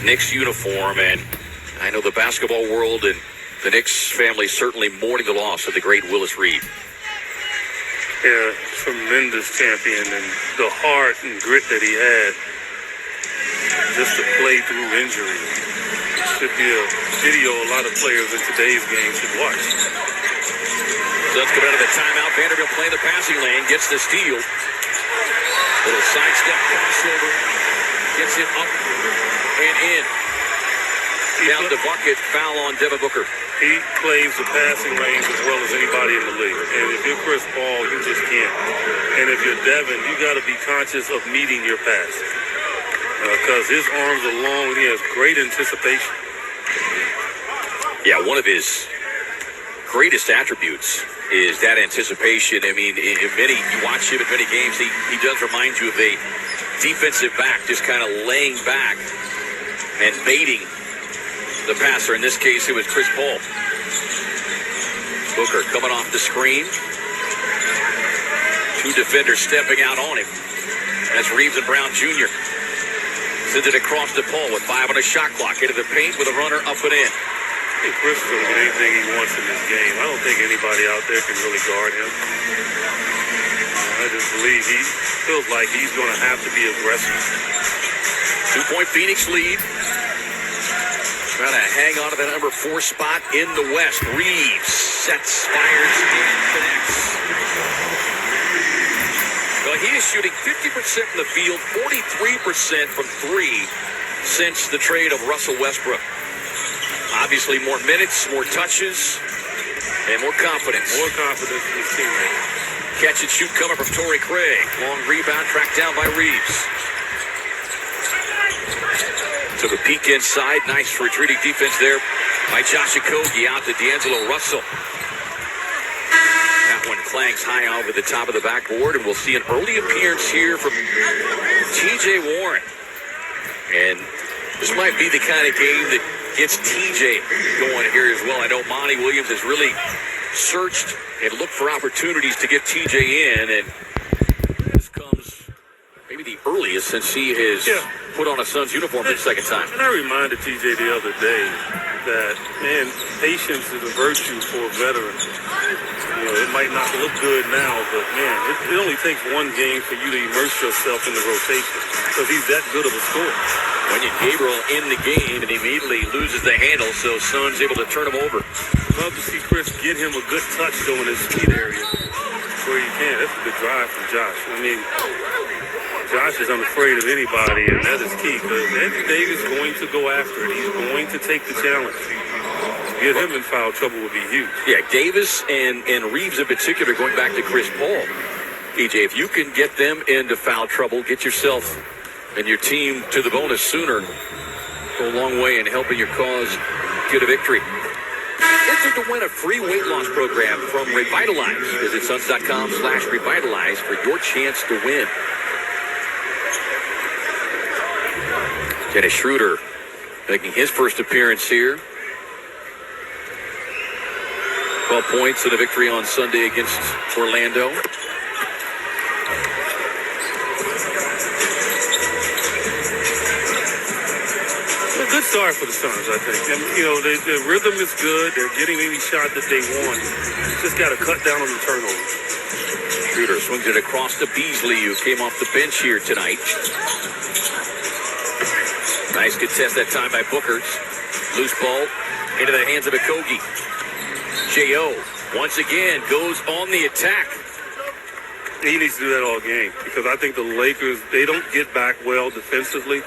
Knicks uniform, and I know the basketball world and the Knicks family certainly mourning the loss of the great Willis Reed. Yeah, tremendous champion, and the heart and grit that he had just to play through injury. Should be a video a lot of players in today's game should watch. Suns come out of the timeout. Vanderbilt playing the passing lane, gets the steal. Little sidestep crossover, gets it up and in. Down the bucket, foul on Devin Booker. He plays the passing lanes as well as anybody in the league. And if you're Chris Paul, you just can't. And if you're Devin, you got to be conscious of meeting your pass. Because his arms are long, he has great anticipation. Yeah, one of his greatest attributes is that anticipation. I mean, you watch him at many games, he does remind you of a defensive back, just kind of laying back and baiting the passer. In this case, it was Chris Paul. Booker coming off the screen. Two defenders stepping out on him. That's Reeves and Brown Jr. Sends it across to Paul with 5 on a shot clock. Into the paint with a runner up and in. I think Chris is going to get anything he wants in this game. I don't think anybody out there can really guard him. I just believe he feels like he's going to have to be aggressive. 2-point Phoenix lead. Trying to hang on to that number 4 spot in the West. Reeves sets, fires, and connects. Well, he is shooting 50% from the field, 43% from 3 since the trade of Russell Westbrook. Obviously, more minutes, more touches, and more confidence. More confidence in his teammates. Catch and shoot coming from Torrey Craig. Long rebound tracked down by Reeves. Took a peek inside. Nice retreating defense there by Josh Okogie out to D'Angelo Russell. That one clanks high over the top of the backboard, and we'll see an early appearance here from T.J. Warren. And this might be the kind of game that gets T.J. going here as well. I know Monty Williams has really searched and looked for opportunities to get T.J. in, and this comes maybe the earliest since he has put on a Suns uniform for the second time. And I reminded TJ the other day that, man, patience is a virtue for a veteran. You know, it might not look good now, but, man, it only takes one game for you to immerse yourself in the rotation because he's that good of a scorer. Wenyen Gabriel in the game and immediately loses the handle, so Suns able to turn him over. Love to see Chris get him a good touch, though, in his speed area where you can. That's a good drive from Josh. I mean, Josh is unafraid of anybody, and that is key because Anthony Davis is going to go after it. He's going to take the challenge. Get him in foul trouble would be huge. Yeah, Davis and Reeves in particular, going back to Chris Paul. EJ, if you can get them into foul trouble, get yourself and your team to the bonus sooner, go a long way in helping your cause get a victory. Enter to win a free weight loss program from Revitalize. Visit suns.com/revitalize for your chance to win. Dennis Schroeder making his first appearance here. 12 points in a victory on Sunday against Orlando. A good start for the Suns, I think. And, you know, the rhythm is good. They're getting any shot that they want. Just got to cut down on the turnovers. Schroeder swings it across to Beasley, who came off the bench here tonight. Nice contest that time by Booker. Loose ball into the hands of Okogie. J.O. once again goes on the attack. He needs to do that all game because I think the Lakers, they don't get back well defensively.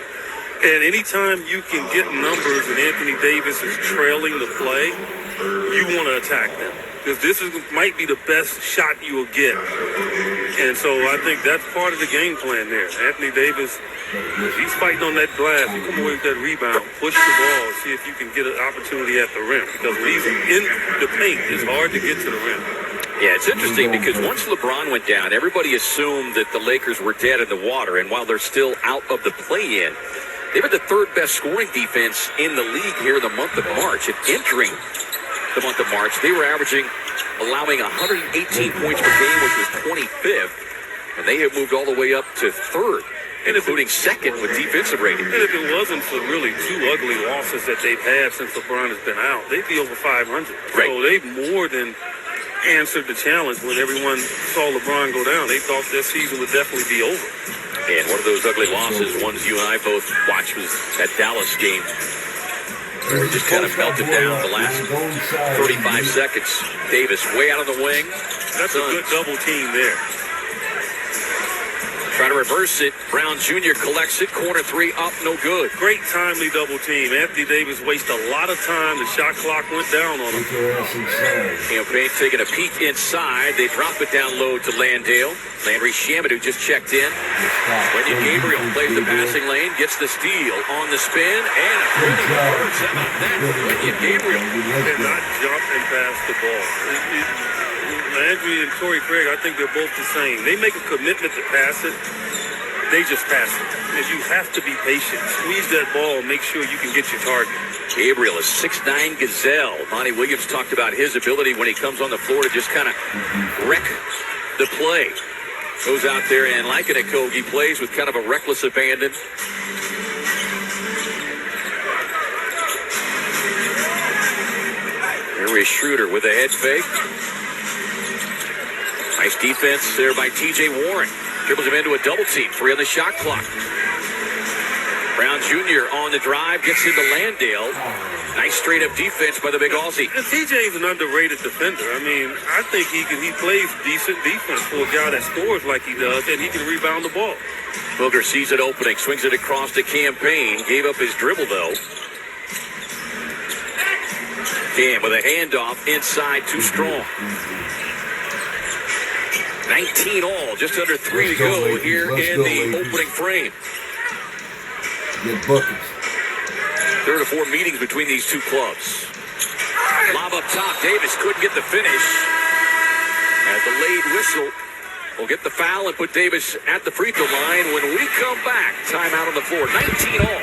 And anytime you can get numbers and Anthony Davis is trailing the play, you want to attack them. Because this might be the best shot you will get. And so I think that's part of the game plan there. Anthony Davis, if he's fighting on that glass, you come away with that rebound, push the ball, see if you can get an opportunity at the rim. Because when he's in the paint, it's hard to get to the rim. Yeah, it's interesting because once LeBron went down, everybody assumed that the Lakers were dead in the water. And while they're still out of the play-in, they were the third best scoring defense in the league here in the month of March. And entering the month of March, they were allowing 118 points per game, which was 25th. And they have moved all the way up to third And if including second with defensive rating. And if it wasn't for really two ugly losses that they've had since LeBron has been out, they'd be over 500. Right. So they've more than answered the challenge when everyone saw LeBron go down. They thought their season would definitely be over. And one of those ugly losses, ones you and I both watched, was that Dallas game. Where it just kind of melted down the last 35 seconds. Davis way out of the wing. That's a good double team there. Trying to reverse it. Brown Jr. collects it. Corner three up, no good. Great timely double team. Anthony Davis wasted a lot of time. The shot clock went down on him. Campaign taking a peek inside. They drop it down low to Landale. Landry Shamet, who just checked in. Wendy Gabriel plays the passing lane, gets the steal on the spin, and a pretty birds. How about that? Wendy Gabriel Did not jump and pass the ball. Landry and Torrey Craig, I think they're both the same. They make a commitment to pass it. They just pass it. And you have to be patient. Squeeze that ball and make sure you can get your target. Gabriel is 6'9" gazelle. Monty Williams talked about his ability when he comes on the floor to just kind of wreck the play. Goes out there and like an Okogie plays with kind of a reckless abandon. Here is Schroeder with a head fake. Nice defense there by T.J. Warren. Dribbles him into a double team. 3 on the shot clock. Brown Jr. on the drive, gets into Landale. Nice straight-up defense by the big Aussie. And TJ is an underrated defender. I mean, I think he plays decent defense for a guy that scores like he does, and he can rebound the ball. Booger sees it opening, swings it across the Campaign. Gave up his dribble, though. Cam with a handoff inside, too strong. 19 all, just under 3 to go here in the opening frame. Get buckets. 3 or 4 meetings between these two clubs. Lob up top. Davis couldn't get the finish. At the delayed whistle, will get the foul and put Davis at the free throw line. When we come back, timeout on the floor. 19 all.